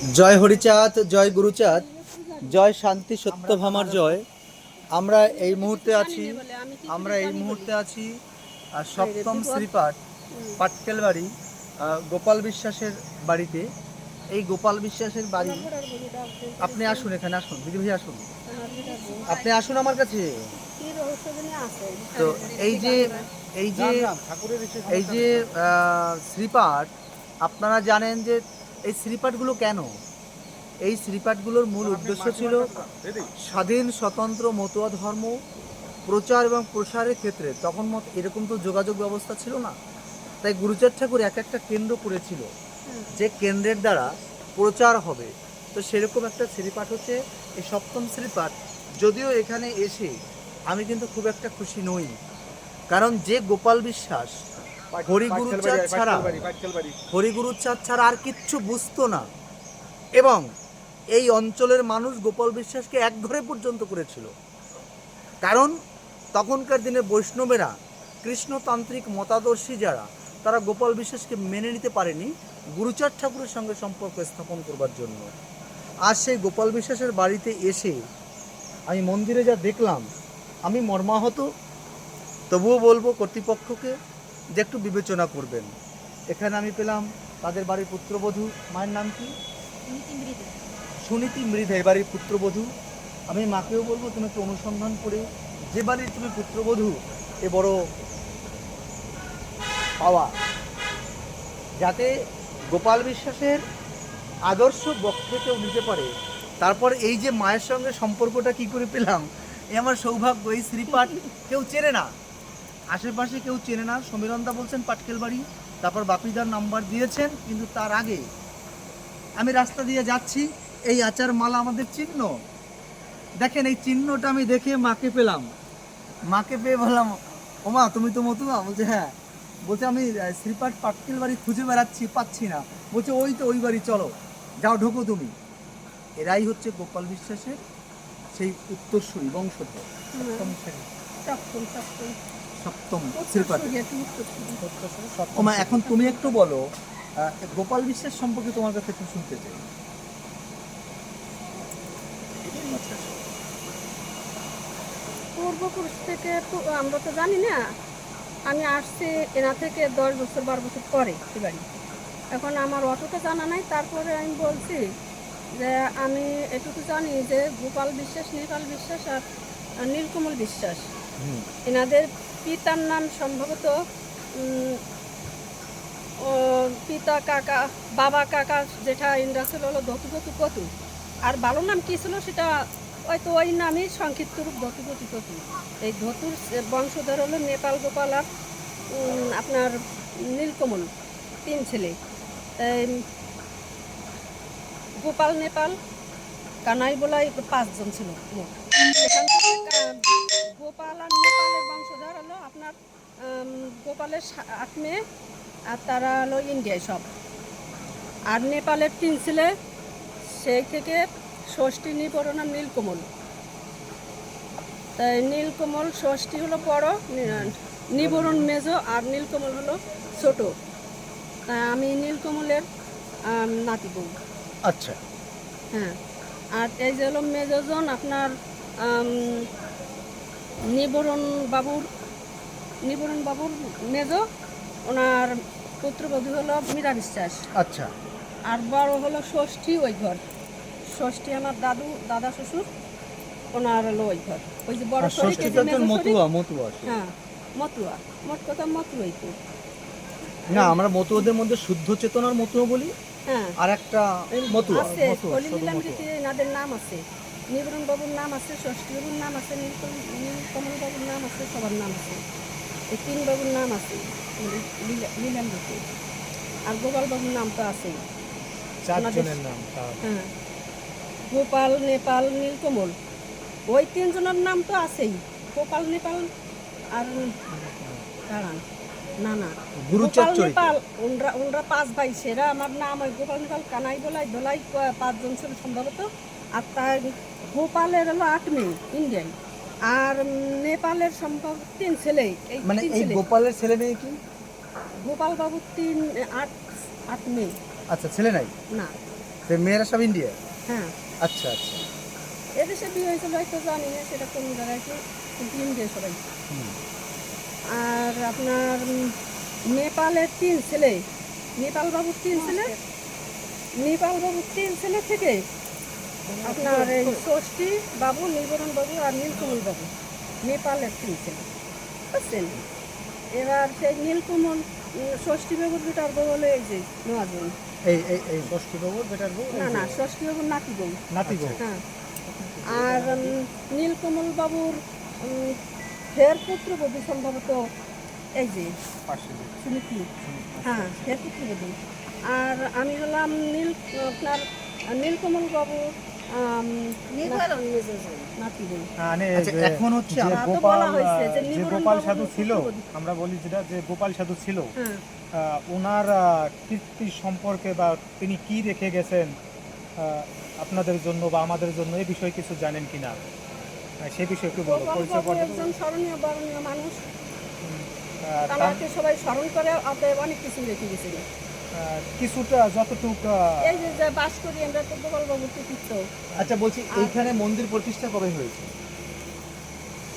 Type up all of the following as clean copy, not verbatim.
জয় হরিচাঁদ, জয় গুরুচাঁদ, জয় শান্তি সত্যভামার জয়। আমরা এই মুহূর্তে আছি সপ্তম শ্রীপাঠ পাটকেল বাড়ি, গোপাল বিশ্বাসের বাড়িতে। এই গোপাল বিশ্বাসের বাড়ি, আপনি আসুন, এখানে আসুন, দিদি ভাই আসুন, আপনি আসুন আমার কাছে। তো এই যে এই যে এই যে শ্রীপাঠ, আপনারা জানেন যে এই শ্রীপাঠগুলো কেন? এই শ্রীপাঠগুলোর মূল উদ্দেশ্য ছিল স্বাধীন স্বতন্ত্র মতুয়া ধর্ম প্রচার এবং প্রসারের ক্ষেত্রে। তখন এরকম তো যোগাযোগ ব্যবস্থা ছিল না, তাই গুরুচাঁদ ঠাকুর এক একটা কেন্দ্র করেছিল যে কেন্দ্রের দ্বারা প্রচার হবে। তো সেরকম একটা শ্রীপাঠ হচ্ছে এই সপ্তম শ্রীপাঠ। যদিও এখানে এসে আমি কিন্তু খুব একটা খুশি নই, কারণ যে গোপাল বিশ্বাস হরিগুরুচাঁদ ছাড়া আর কিচ্ছু বুঝতো না, এবং এই অঞ্চলের মানুষ গোপাল বিশ্বাসকে একঘরে পর্যন্ত করেছিল। কারণ তখনকার দিনে বৈষ্ণবেরা, কৃষ্ণতান্ত্রিক মতাদর্শী যারা, তারা গোপাল বিশ্বাসকে মেনে নিতে পারেনি গুরুচাঁদ ঠাকুরের সঙ্গে সম্পর্ক স্থাপন করবার জন্য। আর সেই গোপাল বিশ্বাসের বাড়িতে এসে আমি মন্দিরে যা দেখলাম, আমি মর্মাহত। তবুও বলবো কর্তৃপক্ষকে যে একটু বিবেচনা করবেন। এখানে আমি পেলাম তাদের বাড়ির পুত্রবধূ, মায়ের নাম কি? সুনীতি মৃধা, এ বাড়ির পুত্রবধূ। আমি মাকেও বলবো তুমি একটু অনুসন্ধান করে যে বাড়ির তুমি পুত্রবধূ, এ বড় পাওয়া, যাতে গোপাল বিশ্বাসের আদর্শ বক্ষে কেউ নিতে পারে। তারপর এই যে মায়ের সঙ্গে সম্পর্কটা কি করে পেলাম, এ আমার সৌভাগ্য। এই শ্রীপাঠ কেউ চেনে না, আশেপাশে কেউ চেনে না। সমীরণদা বলছেন পাটকেল বাড়ি, তারপর বাপিদার নাম্বার দিয়েছেন, কিন্তু তার আগে আমি রাস্তা দিয়ে যাচ্ছি, এই আচার মালা আমাদের চিহ্ন। দেখেন এই চিহ্নটা আমি দেখে মাকে পেলাম, মাকে পেয়ে বললাম, ওমা তুমি তো মতুয়া? বলছে হ্যাঁ। বলছে আমি শ্রীপাঠ পাটকেল বাড়ি খুঁজে বেড়াচ্ছি, পাচ্ছি না। বলছে ওই তো ওই বাড়ি, চলো যাও, ঢোকো তুমি। এরাই হচ্ছে গোপাল বিশ্বাসের সেই উত্তরসূরি বংশধর, সপ্তম শ্রীপাঠ। ওমা এখন তুমি একটু বলো গোপাল বিশ্বাস সম্পর্কে, তোমার কাছে একটু শুনতে চাই। পূর্বপুরুষ থেকে তো আমরা তো জানি না। আমি আসছি এনা থেকে 10 বছর 12 বছর পরে এই বাড়ি। এখন আমার অতটা জানা নাই। তারপরে আমি বলছি যে আমি এটুকু জানি যে গোপাল বিশ্বাস, নেপাল বিশ্বাস আর নীলকমল বিশ্বাস, এনাদের পিতার নাম সম্ভবত পিতা কাকা, বাবা কাকা যেটা ইন্দ্রা ছিল হলো ধতুগতু কতু, আর ভালো নাম কী ছিল সেটা হয়তো ওই নামই সংক্ষিপ্ত রূপ ধতুগতু কতু। এই ধতুর বংশধর হলো নেপাল গোপাল আর আপনার নীলকমল, 3 ছেলে। গোপাল, নেপাল, কানাই বলাই 5 জন ছিল মোট। সেখান থেকে গোপাল আর নেপালের বংশধর হলো আপনার গোপালের 8 মেয়ে, আর তারা হলো ইন্ডিয়ায় সব। আর নেপালের 3 ছেলে, সেই থেকে ষষ্ঠী নিবরণ আর নীলকমল। তাই নীলকমল ষষ্ঠী হলো বড়, নিবরণ মেজ, আর নীলকমল হলো ছোট। তাই আমি নীলকমলের নাতি বউ। আচ্ছা, হ্যাঁ। আর এই যে হলো মেজজন আপনার নিবরণ বাবুর মেজ, ওনার পুত্রবধূ হলো মীরা বিশ্বাস। আচ্ছা। আর বড় হলো ষষ্ঠী, ওই ঘর ষষ্ঠী আমার দাদা শ্বশুর, ওনার হলো ওই ঘর। ওই যে বড় মতুয়া। হ্যাঁ, মতুয়া, মোট কথা মতুয়াই তো। না, আমরা মতুয়াদের মধ্যে শুদ্ধ চেতনার মতুয়া বলি, হ্যাঁ, আর একটা মতুয়া আছে হলিলীলামৃতে এনাদের নাম আছে, নিবরণ বাবুর নাম আছে, ষষ্ঠী বাবুর নাম আছে, নীলকমল বাবুর নাম আছে, সবার নাম আছে। এই 3 বাবুর নাম আছে লীলামৃতে। আর গোপাল বাবুর নাম তো আছেই, 4 জনের নাম। হ্যাঁ, গোপাল, নেপাল, নীলকমল, ওই 3 জনের নাম তো আছেই। গোপাল, নেপাল আর কারণ না গোপাল নেপাল, ওনরা 5 ভাই। সেরা আমার নাম ওই গোপাল, নেপাল, কানাই বলাই, দোলাই 5 জন ছিল সম্ভবত। আর তার গোপালের হলো 8 মেয়ে ইন্ডিয়ায়, আর নেপালের সম্ভব 3 ছেলে। মানে এই গোপালের ছেলে মেয়ে কি? গোপাল বাবু 8 মেয়ে। আচ্ছা, ছেলে নাই? না, তো মেয়েরা সব ইন্ডিয়া? হ্যাঁ, আচ্ছা আচ্ছা। এদেশে বিয়ে হয়েছিল হয়তো জানি না সেটা কোন জায়গায় কি, কিন্তু ইন্ডিয়া সবাই। হুম। আর আপনার নেপালের 3 ছেলে, নেপাল বাবুর 3 ছেলে, নেপাল বাবুর 3 ছেলে থেকে আপনার এই ষষ্ঠী বাবু, নীলবরণ বাবু আর নীলকমল বাবু, নেপালের 3 ছেলে, বুঝছেন? এবার সেই নীলকমল ষষ্ঠী বাবুর বেটার বউ হলো এই যে নোয়াজন। এই ষষ্ঠী বাবুর বেটার বউ? না না, ষষ্ঠী বাবুর নাতি বউ। নাতি বউ? হ্যাঁ। আর নীলকমল বাবুর ফের পুত্রবধূ সম্ভবত এই যে সুনীতি। হ্যাঁ, ফের পুত্রবধূ। আর আমি হলাম আপনার নীলকমল বাবুর নাতি বউ। আচ্ছা, এখন হচ্ছে যে তো গোপাল বলা হয়েছে যে যে নীলবরণ গোপাল বাবুর সাধু ছিল, পুত্রবধূ। আমরা বলি যেটা যে গোপাল সাধু ছিল, হ্যাঁ, ওনার কীর্তি সম্পর্কে বা তিনি কি রেখে গেছেন আপনাদের জন্য বা আমাদের জন্য, এই বিষয়ে কিছু জানেন কিনা, সেই বিষয়ে একটু বলো, গোপাল পরিচয় বাবু করে একজন স্মরণীয় বরণীয় মানুষ, তার তাকে সবাই স্মরণ করে, অতএব অনেক কিছু রেখে গেছিল। কিছুটা যতটুক এই যে যে বাস করি আমরা তো গোপাল বাবুর কৃতিত্ব। আচ্ছা বলছি, এইখানে মন্দির প্রতিষ্ঠা কবে হয়েছে?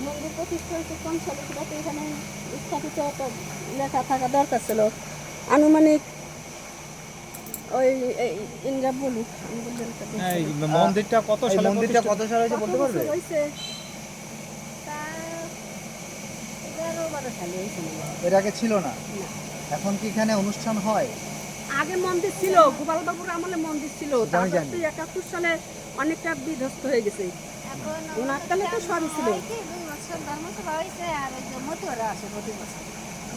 মন্দির প্রতিষ্ঠা হয়েছে কোন সালে সেটা তো এখানে স্থাপিত একটা লেখা থাকা দরকার ছিল। আনুমানিক ওই ইন্দ্রা বলুক, আমি বললাম তো বেশি। এই মন্দিরটা কত এই সালে মন্দিরটা প্রতিষ্ঠিত? কত সাল হয়েছে কত বলতে পারবে? বছর হয়েছে? তা 11-12 সালে হয়েছে মনে হয়। এর আগে ছিল না? না। এখন কি এখানে অনুষ্ঠান হয়? আগে মন্দির ছিল, গোপাল বাবুর আমলে মন্দির ছিল, সেটা আমি তারপর জানি। তো 71 সালে অনেকটা বিধ্বস্ত হয়ে গেছে। ওনার কালে তো সবই ছিল।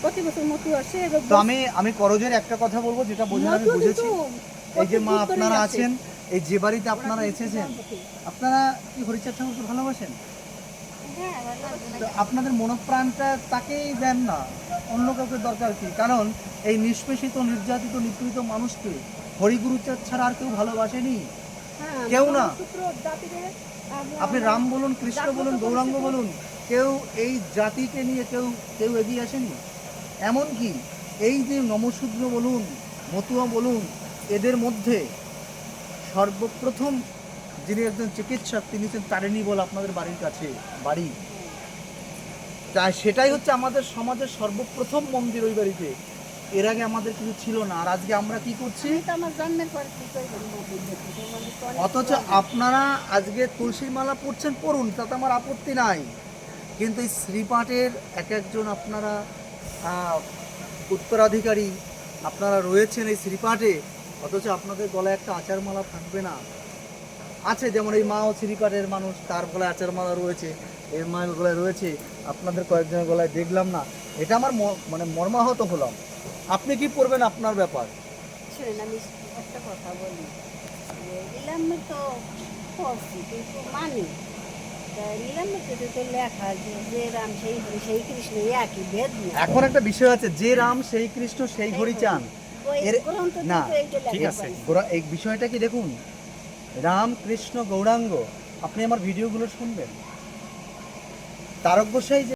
প্রতি বছর মতো আসে। তো আমি করজের একটা কথা বলবো, যেটা বোঝার আমি মধু বুঝেছি। কিন্তু এই যে মা প্রতি আপনারা উত্তরেই আছেন, এই যে বাড়িতে আপনারা ওরা এসেছেন, কিন্তু আপনারা কি হরিচাঁদ ঠাকুরকে ভালোবাসেন? তো আপনাদের মনোপ্রাণটা তাকেই দেন না, অন্য কাউকে দরকার কি? কারণ এই নিষ্পেষিত, নির্যাতিত, নিপীড়িত মানুষকে হরিগুরুচাঁদ ছাড়া আর কেউ ভালোবাসেনি, হ্যাঁ, কেউ না। ব্রহ্মপুত্র জাতিরে আপনি রাম বলুন, কৃষ্ণ বলুন, গৌরাঙ্গ বলুন, কেউ এই জাতিকে নিয়ে কেউ কেউ এগিয়ে আসেনি। এমনকি এই যে নমশূদ্র বলুন, মতুয়া বলুন, এদের মধ্যে সর্বপ্রথম যিনি একজন চিকিৎসক, তিনি হচ্ছেন তারিণী বল, আপনাদের বাড়ির কাছে বাড়ি। তাই সেটাই হচ্ছে আমাদের সমাজের সর্বপ্রথম মন্দির ওই বাড়িতে। এর আগে আমাদের কিছু ছিল না, আর আজকে আমরা কি করছি? আমি তো আমার জন্মের পর কি করবেন মন্দির দেখতে, মন্দির তো অনেক অথচ পুরানো। আপনারা আজকে তুলসীর মালা পড়ছেন, পড়ুন, তাতে আমার আপত্তি নাই। কিন্তু এই শ্রীপাঠের এক একজন আপনারা উত্তরাধিকারী আপনারা রয়েছেন এই শ্রীপাঠে, অথচ আপনাদের গলায় একটা আচার মালা থাকবে না। আছে, যেমন এই মাও শ্রীপাঠের মানুষ, তার গলায় আচার মালা রয়েছে, এর মায়ের গলায় রয়েছে, আপনাদের কয়েকজনের গলায় দেখলাম না। এটা আমার মানে মর্মাহত হলাম। আপনি কি পড়বেন, আপনার ব্যাপার। শুনেন, আমি একটা কথা বলি, নিলামে তো পড়ছি কিন্তু মানি, নিলামে তো লেখা যে রাম সেই হরি সেই কৃষ্ণ, একই ভেদ না। এখন একটা বিষয় আছে, যে রাম সেই কৃষ্ণ সেই হরি চান। ওই এর গ্রন্থ না, তো এইটা ঠিক লেখা আছে। পাইছি। এই বিষয়টা কি দেখুন, রাম কৃষ্ণ গৌরাঙ্গ, আপনি আমার ভিডিওগুলো শুনবেন, তারক গোসাই যে